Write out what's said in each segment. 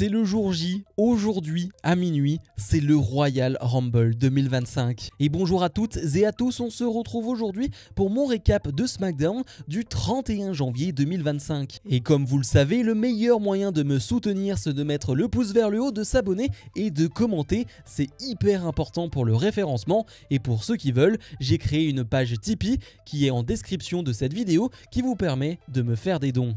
C'est le jour J, aujourd'hui à minuit, c'est le Royal Rumble 2025. Et bonjour à toutes et à tous, on se retrouve aujourd'hui pour mon récap de SmackDown du 31 janvier 2025. Et comme vous le savez, le meilleur moyen de me soutenir, c'est de mettre le pouce vers le haut, de s'abonner et de commenter. C'est hyper important pour le référencement. Et pour ceux qui veulent, j'ai créé une page Tipeee qui est en description de cette vidéo qui vous permet de me faire des dons.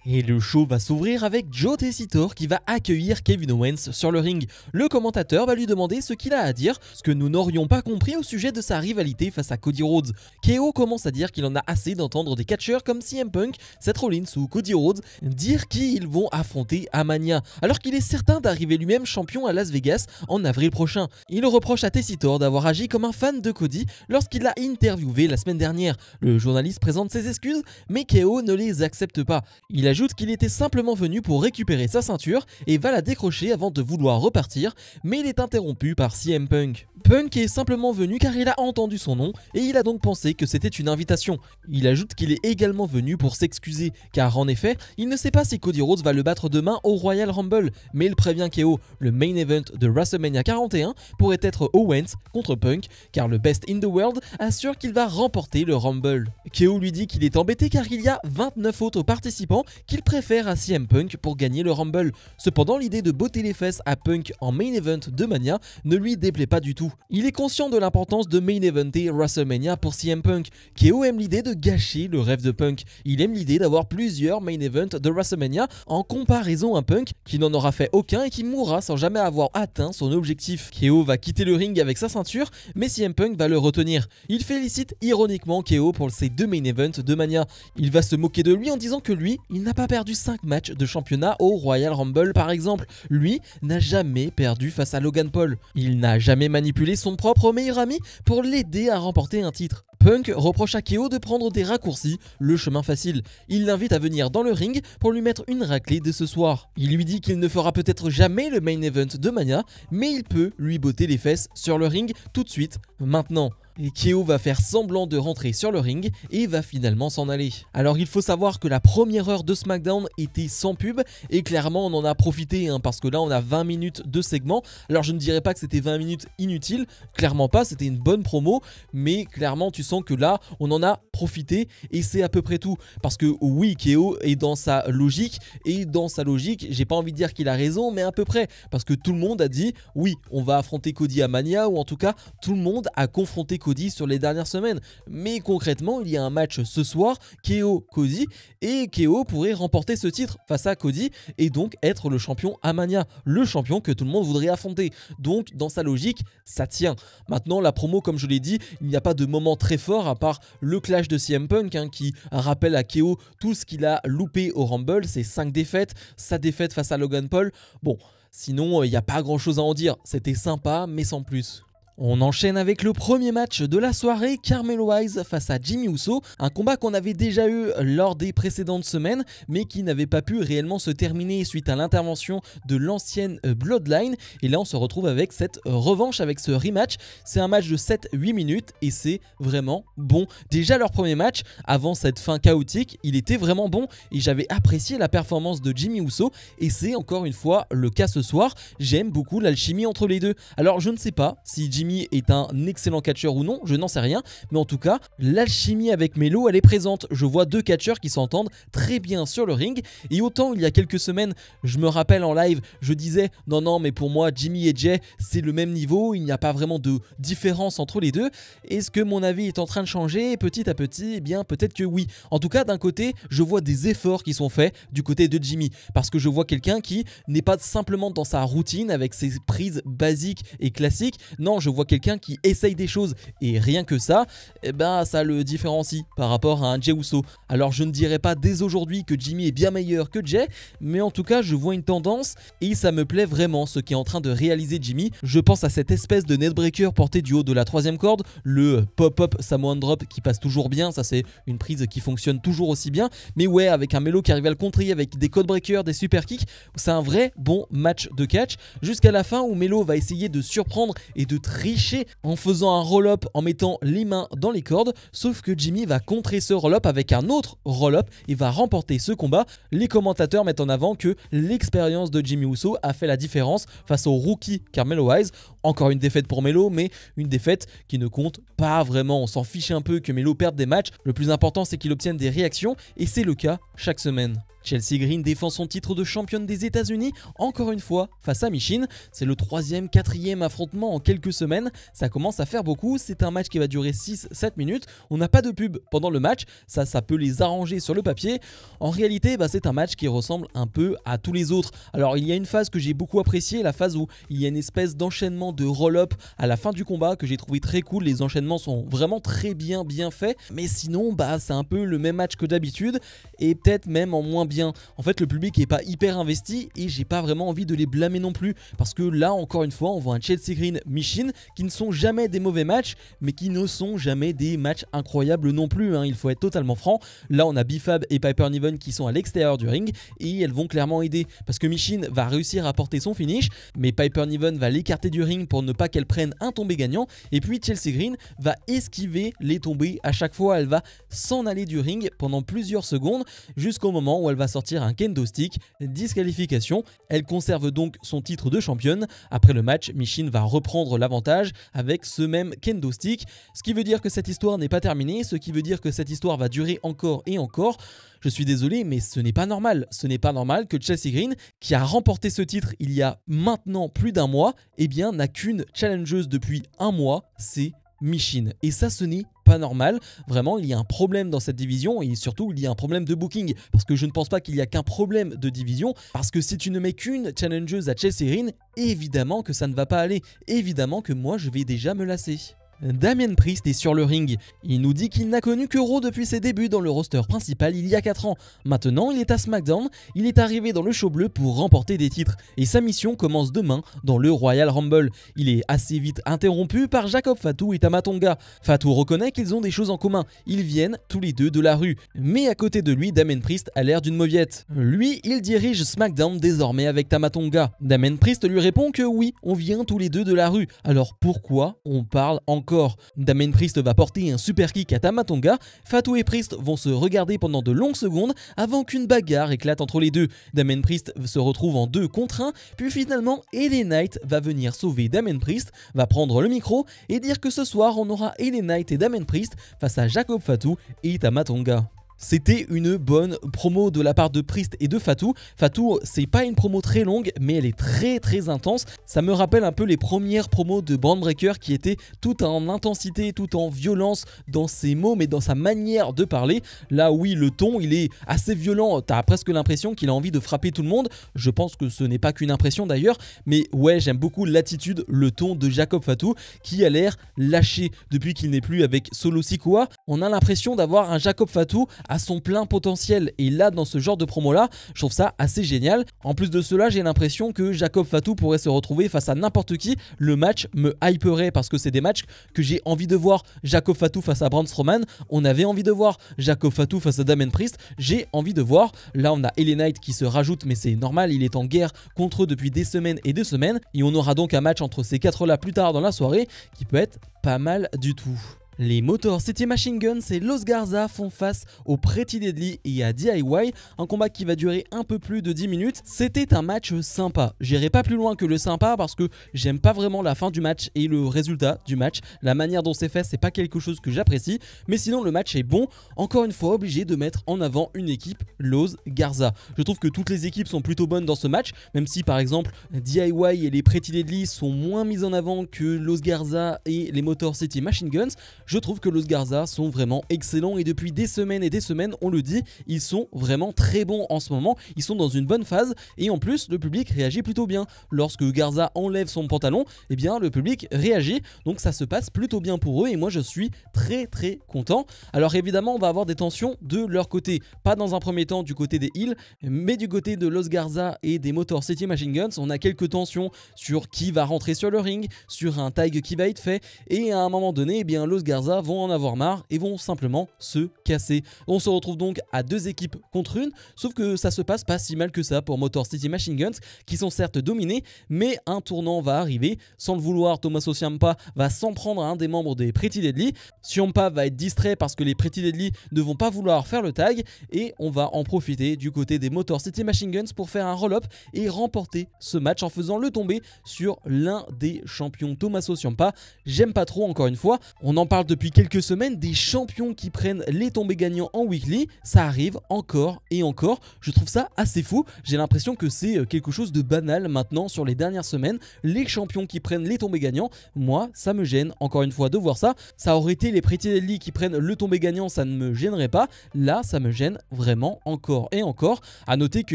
Et le show va s'ouvrir avec Joe Tessitore qui va accueillir Kevin Owens sur le ring. Le commentateur va lui demander ce qu'il a à dire, ce que nous n'aurions pas compris au sujet de sa rivalité face à Cody Rhodes. KO commence à dire qu'il en a assez d'entendre des catcheurs comme CM Punk, Seth Rollins ou Cody Rhodes dire qui ils vont affronter à Mania, alors qu'il est certain d'arriver lui-même champion à Las Vegas en avril prochain. Il reproche à Tessitore d'avoir agi comme un fan de Cody lorsqu'il l'a interviewé la semaine dernière. Le journaliste présente ses excuses, mais KO ne les accepte pas. Il ajoute qu'il était simplement venu pour récupérer sa ceinture et va la décrocher avant de vouloir repartir, mais il est interrompu par CM Punk. Punk est simplement venu car il a entendu son nom et il a donc pensé que c'était une invitation. Il ajoute qu'il est également venu pour s'excuser car en effet, il ne sait pas si Cody Rhodes va le battre demain au Royal Rumble, mais il prévient KO, le main event de WrestleMania 41 pourrait être Owens contre Punk car le best in the world assure qu'il va remporter le Rumble. KO lui dit qu'il est embêté car il y a 29 autres participants qu'il préfère à CM Punk pour gagner le Rumble. Cependant, l'idée de botter les fesses à Punk en main event de Mania ne lui déplaît pas du tout. Il est conscient de l'importance de main eventer WrestleMania pour CM Punk. KO aime l'idée de gâcher le rêve de Punk. Il aime l'idée d'avoir plusieurs main events de WrestleMania en comparaison à Punk qui n'en aura fait aucun et qui mourra sans jamais avoir atteint son objectif. KO va quitter le ring avec sa ceinture, mais CM Punk va le retenir. Il félicite ironiquement KO pour ses deux main events de Mania. Il va se moquer de lui en disant que lui, il n'a pas perdu 5 matchs de championnat au Royal Rumble par exemple. Lui n'a jamais perdu face à Logan Paul. Il n'a jamais manipulé son propre meilleur ami pour l'aider à remporter un titre. Punk reproche à KO de prendre des raccourcis, le chemin facile. Il l'invite à venir dans le ring pour lui mettre une raclée dès ce soir. Il lui dit qu'il ne fera peut-être jamais le main event de Mania, mais il peut lui botter les fesses sur le ring tout de suite, maintenant. Et KO va faire semblant de rentrer sur le ring et va finalement s'en aller. Alors il faut savoir que la première heure de SmackDown était sans pub et clairement on en a profité parce que là on a 20 minutes de segment. Alors je ne dirais pas que c'était 20 minutes inutiles, clairement pas, c'était une bonne promo, mais clairement tu sens que là on en a profité et c'est à peu près tout. Parce que oui, KO est dans sa logique et dans sa logique, j'ai pas envie de dire qu'il a raison, mais à peu près. Parce que tout le monde a dit oui, on va affronter Cody à Mania, ou en tout cas tout le monde a confronté Cody sur les dernières semaines. Mais concrètement, il y a un match ce soir, KO-Cody, et KO pourrait remporter ce titre face à Cody et donc être le champion à Mania, le champion que tout le monde voudrait affronter. Donc dans sa logique, ça tient. Maintenant, la promo, comme je l'ai dit, il n'y a pas de moment très fort à part le clash de CM Punk qui rappelle à KO tout ce qu'il a loupé au Rumble, ses 5 défaites, sa défaite face à Logan Paul. Bon, sinon, il n'y a pas grand chose à en dire. C'était sympa, mais sans plus. On enchaîne avec le premier match de la soirée, Carmelo Hayes face à Jimmy Uso, un combat qu'on avait déjà eu lors des précédentes semaines, mais qui n'avait pas pu réellement se terminer suite à l'intervention de l'ancienne Bloodline. Et là on se retrouve avec cette revanche, avec ce rematch. C'est un match de 7-8 minutes et c'est vraiment bon. Déjà leur premier match, avant cette fin chaotique, il était vraiment bon et j'avais apprécié la performance de Jimmy Uso et c'est encore une fois le cas ce soir. J'aime beaucoup l'alchimie entre les deux. Alors je ne sais pas si Jimmy est un excellent catcheur ou non, je n'en sais rien, mais en tout cas l'alchimie avec Melo elle est présente. Je vois deux catcheurs qui s'entendent très bien sur le ring et autant il y a quelques semaines je me rappelle en live je disais non mais pour moi Jimmy et Jay c'est le même niveau, il n'y a pas vraiment de différence entre les deux. Est-ce que mon avis est en train de changer petit à petit? Eh bien peut-être que oui. En tout cas d'un côté je vois des efforts qui sont faits du côté de Jimmy parce que je vois quelqu'un qui n'est pas simplement dans sa routine avec ses prises basiques et classiques, non je vois quelqu'un qui essaye des choses et rien que ça, eh ben ça le différencie par rapport à un Jey Uso. Alors je ne dirais pas dès aujourd'hui que Jimmy est bien meilleur que Jey, mais en tout cas je vois une tendance et ça me plaît vraiment ce qu'est en train de réaliser Jimmy. Je pense à cette espèce de netbreaker porté du haut de la 3ème corde, le pop-up Samoan Drop qui passe toujours bien, ça c'est une prise qui fonctionne toujours aussi bien, mais ouais avec un Melo qui arrive à le contrer avec des codebreakers, des super kicks, c'est un vrai bon match de catch jusqu'à la fin où Melo va essayer de surprendre et de très tricher en faisant un roll-up en mettant les mains dans les cordes, sauf que Jimmy va contrer ce roll-up avec un autre roll-up et va remporter ce combat. Les commentateurs mettent en avant que l'expérience de Jimmy Uso a fait la différence face au rookie Carmelo Hayes. Encore une défaite pour Melo, mais une défaite qui ne compte pas vraiment. On s'en fiche un peu que Melo perde des matchs. Le plus important, c'est qu'il obtienne des réactions et c'est le cas chaque semaine. Chelsea Green défend son titre de championne des États-Unis encore une fois face à Michin. C'est le 3e, 4e affrontement en quelques semaines. Ça commence à faire beaucoup. C'est un match qui va durer 6-7 minutes. On n'a pas de pub pendant le match. Ça peut les arranger sur le papier. En réalité, c'est un match qui ressemble un peu à tous les autres. Alors, il y a une phase que j'ai beaucoup appréciée, la phase où il y a une espèce d'enchaînement de roll-up à la fin du combat que j'ai trouvé très cool. Les enchaînements sont vraiment très bien faits. Mais sinon, c'est un peu le même match que d'habitude et peut-être même en moins bien. En fait, le public est pas hyper investi et j'ai pas vraiment envie de les blâmer non plus parce que là, encore une fois, on voit un Chelsea Green Michin qui ne sont jamais des mauvais matchs mais qui ne sont jamais des matchs incroyables non plus, hein. Il faut être totalement franc. Là, on a Bifab et Piper Niven qui sont à l'extérieur du ring et elles vont clairement aider parce que Michin va réussir à porter son finish mais Piper Niven va l'écarter du ring pour ne pas qu'elle prenne un tombé gagnant et puis Chelsea Green va esquiver les tombées à chaque fois. Elle va s'en aller du ring pendant plusieurs secondes jusqu'au moment où elle va sortir un kendo stick, disqualification. Elle conserve donc son titre de championne. Après le match, Michin va reprendre l'avantage avec ce même kendo stick, ce qui veut dire que cette histoire n'est pas terminée, ce qui veut dire que cette histoire va durer encore et encore. Je suis désolé, mais ce n'est pas normal. Ce n'est pas normal que Chelsea Green, qui a remporté ce titre il y a maintenant plus d'un mois, n'a qu'une challengeuse depuis un mois, c'est Michin. Et ça, ce n'est pas normal. Vraiment, il y a un problème dans cette division et surtout, il y a un problème de booking. Parce que je ne pense pas qu'il y a qu'un problème de division. Parce que si tu ne mets qu'une challengeuse à Chelsea Green, évidemment que ça ne va pas aller. Évidemment que moi, je vais déjà me lasser. Damien Priest est sur le ring. Il nous dit qu'il n'a connu que Raw depuis ses débuts dans le roster principal il y a 4 ans. Maintenant, il est à SmackDown, il est arrivé dans le show bleu pour remporter des titres. Et sa mission commence demain dans le Royal Rumble. Il est assez vite interrompu par Jacob Fatu et Tama Tonga. Fatu reconnaît qu'ils ont des choses en commun. Ils viennent tous les deux de la rue. Mais à côté de lui, Damien Priest a l'air d'une mauviette. Lui, il dirige SmackDown désormais avec Tama Tonga. Damien Priest lui répond que oui, on vient tous les deux de la rue. Alors pourquoi on parle encore? Damien Priest va porter un super kick à Tama Tonga. Fatu et Priest vont se regarder pendant de longues secondes avant qu'une bagarre éclate entre les deux. Damien Priest se retrouve en 2 contre 1, puis finalement LA Knight va venir sauver Damien Priest, va prendre le micro et dire que ce soir on aura LA Knight et Damien Priest face à Jacob Fatu et Tama Tonga. C'était une bonne promo de la part de Priest et de Fatu. Fatu, c'est pas une promo très longue, mais elle est très intense. Ça me rappelle un peu les premières promos de Bron Breakker qui étaient tout en intensité, tout en violence dans ses mots, mais dans sa manière de parler. Là, oui, le ton, il est assez violent. T'as presque l'impression qu'il a envie de frapper tout le monde. Je pense que ce n'est pas qu'une impression d'ailleurs, mais ouais, j'aime beaucoup l'attitude, le ton de Jacob Fatu qui a l'air lâché depuis qu'il n'est plus avec Solo Sikoa. On a l'impression d'avoir un Jacob Fatu à son plein potentiel et là dans ce genre de promo là je trouve ça assez génial. En plus de cela, j'ai l'impression que Jacob Fatu pourrait se retrouver face à n'importe qui. Le match me hyperait parce que c'est des matchs que j'ai envie de voir. Jacob Fatu face à Braun Strowman, on avait envie de voir. Jacob Fatu face à Damien Priest, j'ai envie de voir. Là on a LA Knight qui se rajoute, mais c'est normal, il est en guerre contre eux depuis des semaines et des semaines et on aura donc un match entre ces 4 là plus tard dans la soirée qui peut être pas mal du tout. Les Motor City Machine Guns et Los Garza font face aux Pretty Deadly et à DIY, un combat qui va durer un peu plus de 10 minutes. C'était un match sympa. J'irai pas plus loin que le sympa parce que j'aime pas vraiment la fin du match et le résultat du match. La manière dont c'est fait, c'est pas quelque chose que j'apprécie, mais sinon le match est bon. Encore une fois, obligé de mettre en avant une équipe, Los Garza. Je trouve que toutes les équipes sont plutôt bonnes dans ce match, même si par exemple DIY et les Pretty Deadly sont moins mis en avant que Los Garza et les Motor City Machine Guns. Je trouve que Los Garza sont vraiment excellents et depuis des semaines et des semaines, on le dit, ils sont vraiment très bons en ce moment. Ils sont dans une bonne phase et en plus, le public réagit plutôt bien. Lorsque Garza enlève son pantalon, eh bien le public réagit. Donc ça se passe plutôt bien pour eux et moi je suis très content. Alors évidemment, on va avoir des tensions de leur côté. Pas dans un premier temps du côté des Heels, mais du côté de Los Garza et des Motor City Machine Guns, on a quelques tensions sur qui va rentrer sur le ring, sur un tag qui va être fait et à un moment donné, eh bien Los Garza Garza vont en avoir marre et vont simplement se casser. On se retrouve donc à 2 équipes contre une, sauf que ça se passe pas si mal que ça pour Motor City Machine Guns, qui sont certes dominés, mais un tournant va arriver. Sans le vouloir, Tommaso Ciampa va s'en prendre à un des membres des Pretty Deadly. Ciampa va être distrait parce que les Pretty Deadly ne vont pas vouloir faire le tag, et on va en profiter du côté des Motor City Machine Guns pour faire un roll-up et remporter ce match en faisant le tomber sur l'un des champions, Tommaso Ciampa. J'aime pas trop, encore une fois, on en parle depuis quelques semaines, des champions qui prennent les tombés gagnants en weekly, ça arrive encore et encore, je trouve ça assez fou. J'ai l'impression que c'est quelque chose de banal maintenant sur les dernières semaines, les champions qui prennent les tombés gagnants. Moi ça me gêne encore une fois de voir ça. Ça aurait été les Pretty Deadly qui prennent le tombé gagnant, ça ne me gênerait pas. Là ça me gêne vraiment encore et encore. À noter que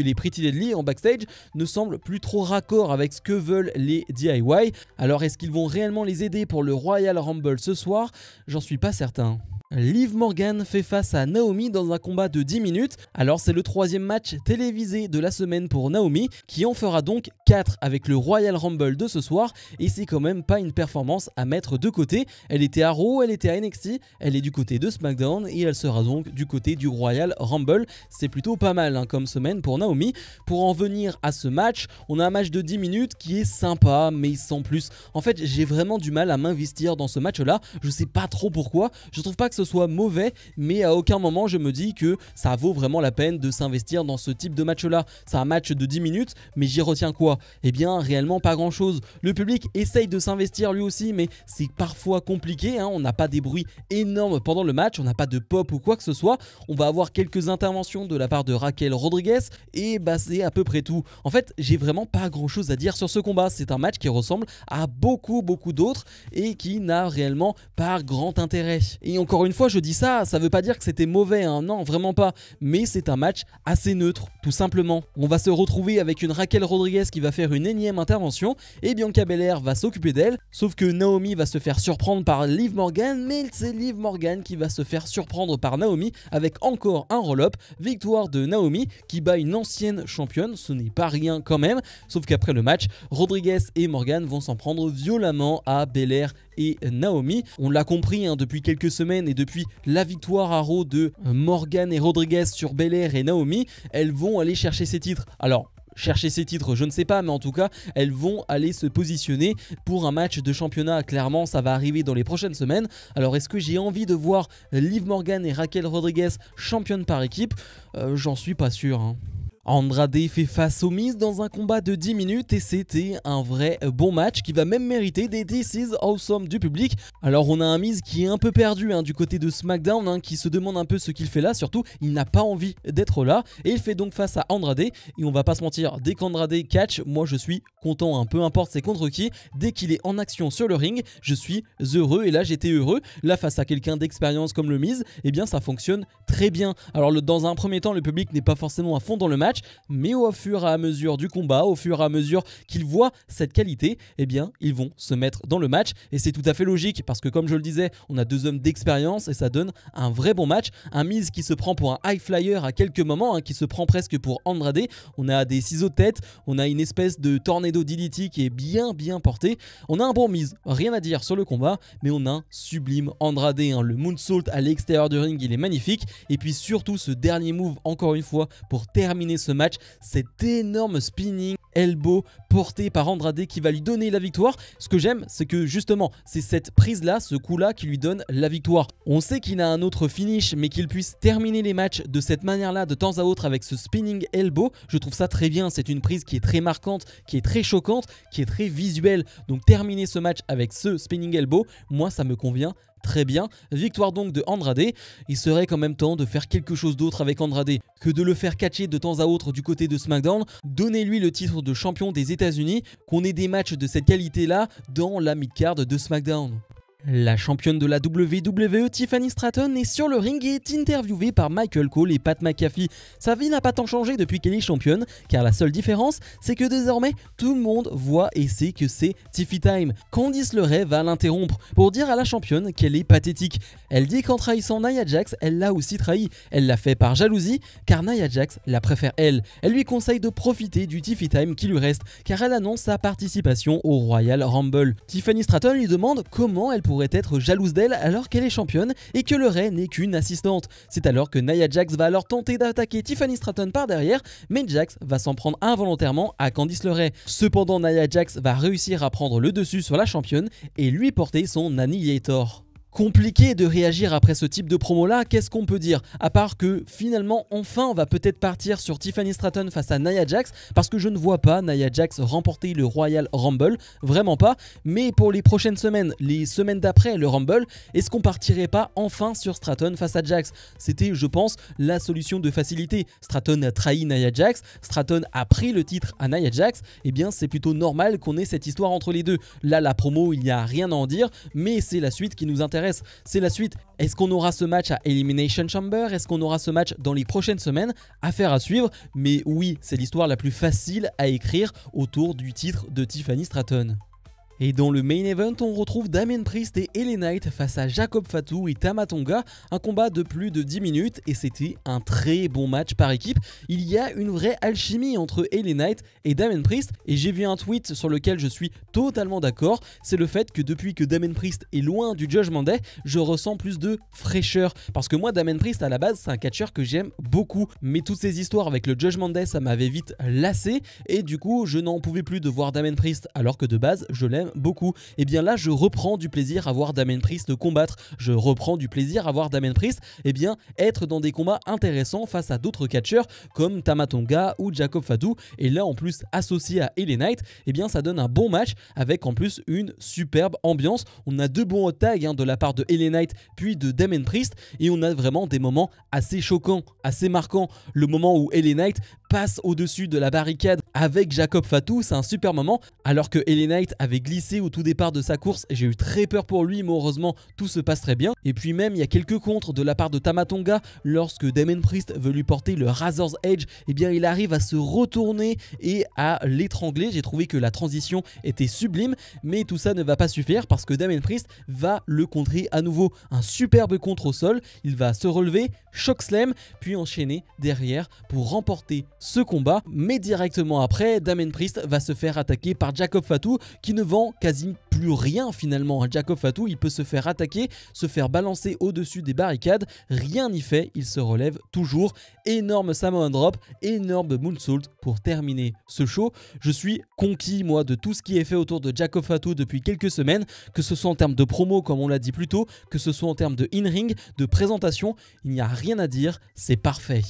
les Pretty Deadly en backstage ne semblent plus trop raccord avec ce que veulent les DIY. Alors est-ce qu'ils vont réellement les aider pour le Royal Rumble ce soir? J'en suis pas certain. Liv Morgan fait face à Naomi dans un combat de 10 minutes. Alors c'est le 3e match télévisé de la semaine pour Naomi, qui en fera donc 4 avec le Royal Rumble de ce soir, et c'est quand même pas une performance à mettre de côté. Elle était à Raw, elle était à NXT, elle est du côté de SmackDown et elle sera donc du côté du Royal Rumble. C'est plutôt pas mal comme semaine pour Naomi. Pour en venir à ce match, on a un match de 10 minutes qui est sympa mais sans plus. En fait j'ai vraiment du mal à m'investir dans ce match là, je sais pas trop pourquoi, je trouve pas que ce soit mauvais, mais à aucun moment je me dis que ça vaut vraiment la peine de s'investir dans ce type de match là. C'est un match de 10 minutes, mais j'y retiens quoi? Eh bien réellement pas grand chose. Le public essaye de s'investir lui aussi, mais c'est parfois compliqué, on n'a pas des bruits énormes pendant le match, on n'a pas de pop ou quoi que ce soit. On va avoir quelques interventions de la part de Raquel Rodriguez, et bah c'est à peu près tout. En fait j'ai vraiment pas grand chose à dire sur ce combat. C'est un match qui ressemble à beaucoup d'autres et qui n'a réellement pas grand intérêt. Et encore une fois je dis ça, ça veut pas dire que c'était mauvais, non vraiment pas, mais c'est un match assez neutre tout simplement. On va se retrouver avec une Raquel Rodriguez qui va faire une énième intervention et Bianca Belair va s'occuper d'elle, sauf que Naomi va se faire surprendre par Liv Morgan, mais c'est Liv Morgan qui va se faire surprendre par Naomi avec encore un roll-up. Victoire de Naomi qui bat une ancienne championne, ce n'est pas rien quand même, sauf qu'après le match, Rodriguez et Morgan vont s'en prendre violemment à Belair et Naomi. On l'a compris depuis quelques semaines et depuis la victoire à Raw de Morgan et Rodriguez sur Belair et Naomi, elles vont aller chercher ces titres. Alors chercher ces titres, je ne sais pas, mais en tout cas, elles vont aller se positionner pour un match de championnat. Clairement, ça va arriver dans les prochaines semaines. Alors, est-ce que j'ai envie de voir Liv Morgan et Raquel Rodriguez championnes par équipe? J'en suis pas sûr. Andrade fait face aux Miz dans un combat de 10 minutes et c'était un vrai bon match qui va même mériter des This is Awesome du public. Alors on a un Miz qui est un peu perdu du côté de SmackDown, qui se demande un peu ce qu'il fait là, surtout il n'a pas envie d'être là et il fait donc face à Andrade. Et on va pas se mentir, dès qu'Andrade catch, moi je suis content, peu importe c'est contre qui, dès qu'il est en action sur le ring, je suis heureux et là j'étais heureux. Là face à quelqu'un d'expérience comme le Miz, eh bien ça fonctionne très bien. Alors dans un premier temps le public n'est pas forcément à fond dans le match, mais au fur et à mesure du combat, au fur et à mesure qu'ils voient cette qualité, eh bien ils vont se mettre dans le match et c'est tout à fait logique parce que comme je le disais, on a 2 hommes d'expérience et ça donne un vrai bon match. Un Miz qui se prend pour un high flyer à quelques moments, qui se prend presque pour Andrade. On a des ciseaux de tête, on a une espèce de tornado DDT qui est bien porté. On a un bon Miz, rien à dire sur le combat, mais on a un sublime Andrade, le moonsault à l'extérieur du ring, il est magnifique. Et puis surtout ce dernier move encore une fois pour terminer ce match, cet énorme spinning elbow porté par Andrade qui va lui donner la victoire. Ce que j'aime, c'est que justement c'est cette prise là, ce coup là qui lui donne la victoire. On sait qu'il a un autre finish, mais qu'il puisse terminer les matchs de cette manière là de temps à autre avec ce spinning elbow, je trouve ça très bien. C'est une prise qui est très marquante, qui est très choquante, qui est très visuelle. Donc terminer ce match avec ce spinning elbow, moi ça me convient très bien. Victoire donc de Andrade. Il serait quand même temps de faire quelque chose d'autre avec Andrade que de le faire catcher de temps à autre du côté de SmackDown. Donnez-lui le titre de champion des États-Unis, qu'on ait des matchs de cette qualité là dans la mid-card de SmackDown. La championne de la WWE, Tiffany Stratton, est sur le ring et est interviewée par Michael Cole et Pat McAfee. Sa vie n'a pas tant changé depuis qu'elle est championne, car la seule différence, c'est que désormais, tout le monde voit et sait que c'est Tiffy Time. Candice LeRae va l'interrompre pour dire à la championne qu'elle est pathétique. Elle dit qu'en trahissant Nia Jax, elle l'a aussi trahi. Elle l'a fait par jalousie, car Nia Jax la préfère elle. Elle lui conseille de profiter du Tiffy Time qui lui reste, car elle annonce sa participation au Royal Rumble. Tiffany Stratton lui demande comment elle pourrait pourrait être jalouse d'elle alors qu'elle est championne et que le Rey n'est qu'une assistante. C'est alors que Nia Jax va alors tenter d'attaquer Tiffany Stratton par derrière, mais Jax va s'en prendre involontairement à Candice LeRae. Cependant, Nia Jax va réussir à prendre le dessus sur la championne et lui porter son Annihilator. Compliqué de réagir après ce type de promo là, qu'est-ce qu'on peut dire? À part que finalement enfin on va peut-être partir sur Tiffany Stratton face à Nia Jax, parce que je ne vois pas Nia Jax remporter le Royal Rumble, vraiment pas. Mais pour les prochaines semaines, les semaines d'après le Rumble, est-ce qu'on partirait pas enfin sur Stratton face à Jax? C'était, je pense, la solution de facilité. Stratton a trahi Nia Jax, Stratton a pris le titre à Nia Jax, et bien c'est plutôt normal qu'on ait cette histoire entre les deux. Là la promo, il n'y a rien à en dire, mais c'est la suite qui nous intéresse. C'est la suite. Est-ce qu'on aura ce match à Elimination Chamber? Est-ce qu'on aura ce match dans les prochaines semaines? Affaire à suivre. Mais oui, c'est l'histoire la plus facile à écrire autour du titre de Tiffany Stratton. Et dans le main event, on retrouve Damien Priest et LA Knight face à Jacob Fatu et Tama Tonga. Un combat de plus de 10 minutes et c'était un très bon match par équipe. Il y a une vraie alchimie entre LA Knight et Damien Priest. Et j'ai vu un tweet sur lequel je suis totalement d'accord. C'est le fait que depuis que Damien Priest est loin du Judgment Day, je ressens plus de fraîcheur. Parce que moi, Damien Priest, à la base, c'est un catcheur que j'aime beaucoup. Mais toutes ces histoires avec le Judgment Day, ça m'avait vite lassé. Et du coup, je n'en pouvais plus de voir Damien Priest alors que de base, je l'aime beaucoup. Et bien là je reprends du plaisir à voir Damien Priest combattre, je reprends du plaisir à voir Damien Priest être dans des combats intéressants face à d'autres catcheurs comme Tama Tonga ou Jacob Fatu, et là en plus associé à LA Knight, ça donne un bon match avec en plus une superbe ambiance. On a deux bons hot tags de la part de LA Knight puis de Damien Priest, et on a vraiment des moments assez choquants, assez marquants. Le moment où LA Knight passe au-dessus de la barricade avec Jacob Fatu, c'est un super moment, alors que LA Knight avait glissé au tout départ de sa course. J'ai eu très peur pour lui, mais heureusement tout se passe très bien. Et puis même il y a quelques contres de la part de Tama Tonga lorsque Damien Priest veut lui porter le Razor's Edge, il arrive à se retourner et à l'étrangler. J'ai trouvé que la transition était sublime, mais tout ça ne va pas suffire parce que Damien Priest va le contrer à nouveau. Un superbe contre au sol, il va se relever, choc slam, puis enchaîner derrière pour remporter ce combat. Mais directement après, Damien Priest va se faire attaquer par Jacob Fatu qui ne vend quasi plus rien finalement. Jacob Fatu, il peut se faire attaquer, se faire balancer au-dessus des barricades, rien n'y fait, il se relève toujours. Énorme Samoan Drop, énorme Moonsault pour terminer ce show. Je suis conquis moi de tout ce qui est fait autour de Jacob Fatu depuis quelques semaines, que ce soit en termes de promo comme on l'a dit plus tôt, que ce soit en termes de in-ring, de présentation, il n'y a rien à dire, c'est parfait.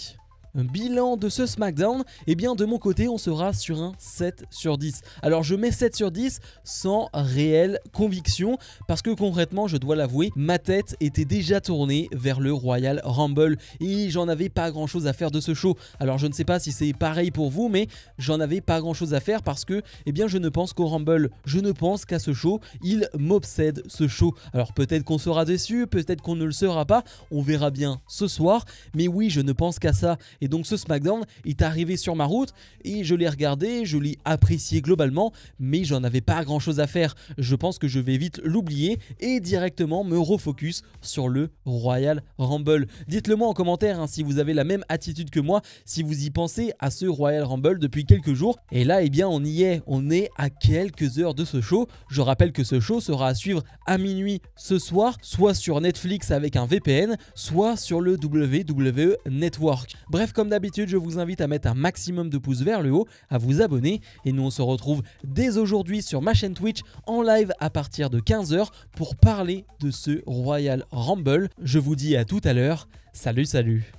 Bilan de ce SmackDown, de mon côté on sera sur un 7 sur 10. Alors je mets 7 sur 10 sans réelle conviction parce que concrètement je dois l'avouer, ma tête était déjà tournée vers le Royal Rumble et j'en avais pas grand chose à faire de ce show. Alors je ne sais pas si c'est pareil pour vous, mais j'en avais pas grand chose à faire parce que je ne pense qu'au Rumble, je ne pense qu'à ce show, il m'obsède ce show. Alors peut-être qu'on sera déçu, peut-être qu'on ne le sera pas, on verra bien ce soir, mais oui je ne pense qu'à ça. Et donc ce SmackDown est arrivé sur ma route et je l'ai regardé, je l'ai apprécié globalement, mais j'en avais pas grand chose à faire. Je pense que je vais vite l'oublier et directement me refocus sur le Royal Rumble. Dites-le moi en commentaire si vous avez la même attitude que moi, si vous y pensez à ce Royal Rumble depuis quelques jours. Et là on y est, on est à quelques heures de ce show. Je rappelle que ce show sera à suivre à minuit ce soir, soit sur Netflix avec un VPN, soit sur le WWE Network. Bref, comme d'habitude, je vous invite à mettre un maximum de pouces vers le haut, à vous abonner et nous on se retrouve dès aujourd'hui sur ma chaîne Twitch en live à partir de 15 h pour parler de ce Royal Rumble. Je vous dis à tout à l'heure, salut.